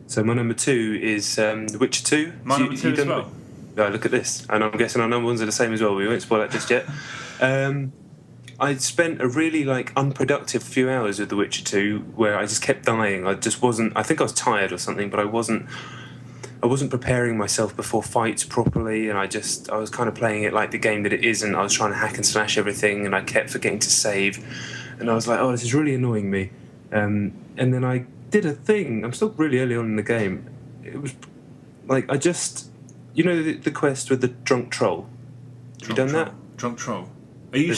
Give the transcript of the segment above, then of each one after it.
So my number 2 is The Witcher 2. My number 2 as well. Oh, look at this. And I'm guessing our number 1s are the same as well. We won't spoil that just yet. I spent a really unproductive few hours with The Witcher 2 where I just kept dying. I just wasn't... I think I was tired or something, but I wasn't preparing myself before fights properly, and I was kind of playing it like the game that it is, and I was trying to hack and slash everything, and I kept forgetting to save, and I was like, oh, this is really annoying me. And then I did a thing. I'm still really early on in the game. It was like I just, the quest with the drunk troll. Have you done that? Drunk troll. Are you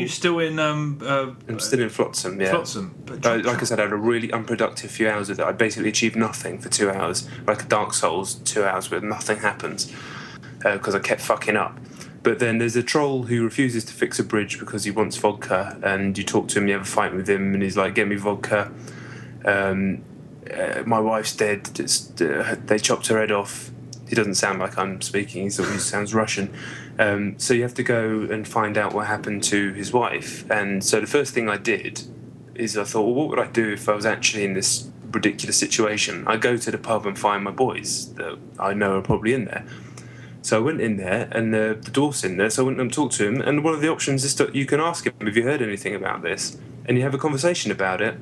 still in? I'm still in Flotsam. Yeah. Flotsam. Like I said, I had a really unproductive few hours with it. I basically achieved nothing for 2 hours, like a Dark Souls 2 hours where nothing happens because I kept fucking up. But then there's a troll who refuses to fix a bridge because he wants vodka, and you talk to him, you have a fight with him, and he's like, "Get me vodka." My wife's dead. They chopped her head off. He doesn't sound like I'm speaking. He sounds Russian. So you have to go and find out what happened to his wife. And so the first thing I did is I thought, well, what would I do if I was actually in this ridiculous situation? I go to the pub and find my boys that I know are probably in there. So I went in there, and the dwarf's in there, so I went and talked to him. And one of the options is that you can ask him, have you heard anything about this? And you have a conversation about it.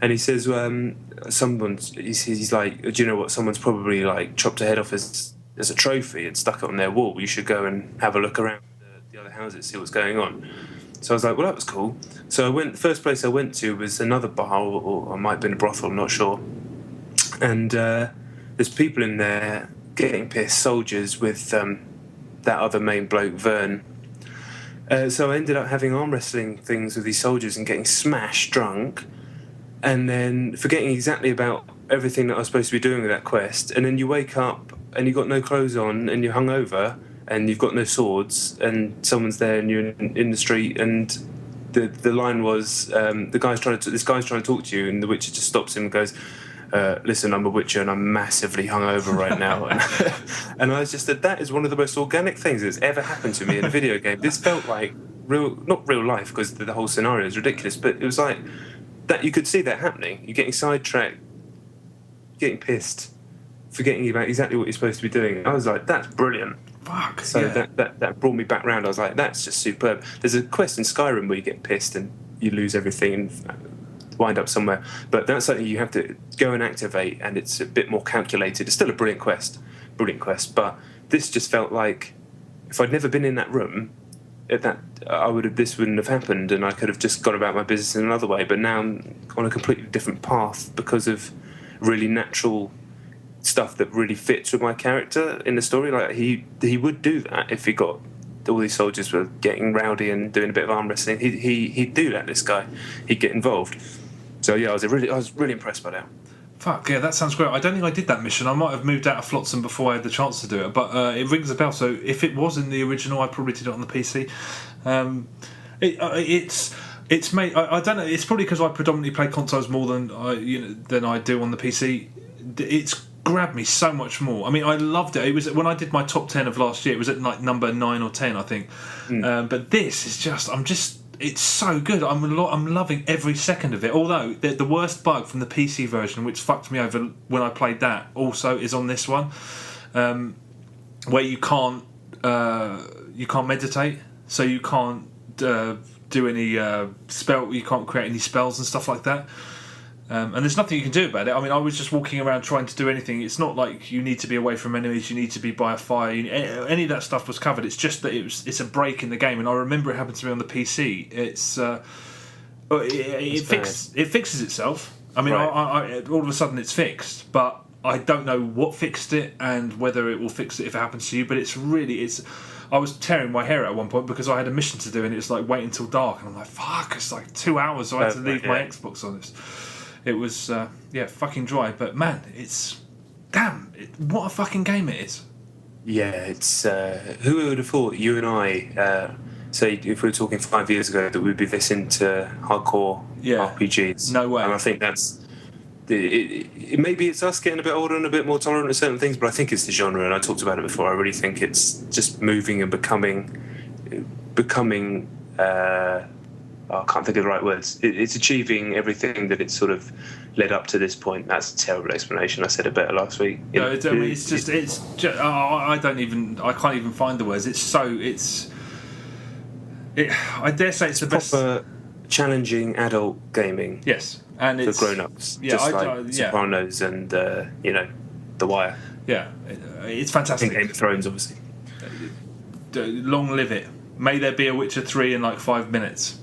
And he says, he's like, do you know what? Someone's probably chopped her head off as a trophy and stuck it on their wall. You should go and have a look around the other houses, see what's going on. So I was like, well, that was cool. So the first place I went to was another bar, or it might have been a brothel, I'm not sure. And there's people in there getting pissed, soldiers with that other main bloke, Vern. So I ended up having arm wrestling things with these soldiers and getting smashed drunk, and then forgetting exactly about everything that I was supposed to be doing with that quest. And then you wake up and you've got no clothes on and you're hungover and you've got no swords, and someone's there and you're in the street, and the line was this guy's trying to talk to you, and the Witcher just stops him and goes, listen, I'm a Witcher and I'm massively hungover right now. And I was just that is one of the most organic things that's ever happened to me in a video game. This felt like not real life, because the whole scenario is ridiculous, but it was like that you could see that happening. You're getting sidetracked, getting pissed, forgetting about exactly what you're supposed to be doing. I was like, that's brilliant. Fuck. So yeah. that brought me back round. I was like, that's just superb. There's a quest in Skyrim where you get pissed and you lose everything and wind up somewhere, but that's something you have to go and activate, and it's a bit more calculated. It's still a brilliant quest, but this just felt like if I'd never been in that room, this wouldn't have happened, and I could have just gone about my business in another way. But now I'm on a completely different path because of really natural stuff that really fits with my character in the story. Like he would do that if he got all these soldiers were getting rowdy and doing a bit of arm wrestling. He'd do that. This guy, he'd get involved. So yeah, I was really impressed by that. Fuck yeah, that sounds great. I don't think I did that mission. I might have moved out of Flotsam before I had the chance to do it, but it rings a bell. So if it was in the original, I probably did it on the PC. It's made. I don't know. It's probably because I predominantly play consoles more than I do on the PC. It's grabbed me so much more. I mean, I loved it. It was when I did my top 10 of last year. It was at number 9 or 10, I think. But this is it's so good. I'm loving every second of it. Although the worst bug from the PC version, which fucked me over when I played that, also is on this one, where you can't meditate, so you can't do any spell. You can't create any spells and stuff like that. And there's nothing you can do about it. I mean, I was just walking around trying to do anything. It's not like you need to be away from enemies, you need to be by a fire. Any of that stuff was covered. It's just that it's a break in the game. And I remember it happened to me on the PC. It fixes itself. I mean, right. All of a sudden it's fixed, but I don't know what fixed it and whether it will fix it if it happens to you. But I was tearing my hair out at one point because I had a mission to do and it's like wait until dark. And I'm like, fuck, it's like 2 hours, so I had to leave my Xbox on this. It was, fucking dry. But man, what a fucking game it is. Yeah, it's... who would have thought, you and I, say, if we were talking 5 years ago, that we'd be this into hardcore RPGs? No way. And I think that's... maybe it's us getting a bit older and a bit more tolerant of certain things, but I think it's the genre, and I talked about it before. I really think it's just moving and becoming I can't think of the right words. It's achieving everything that it's sort of led up to this point. That's a terrible explanation. I said it better last week. No, I can't even find the words. I dare say it's the best. Proper challenging adult gaming. Yes, and it's for grown-ups. Yeah, just like Sopranos and The Wire. Yeah, it's fantastic. And Game of Thrones, obviously. Long live it. May there be a Witcher 3 in like 5 minutes.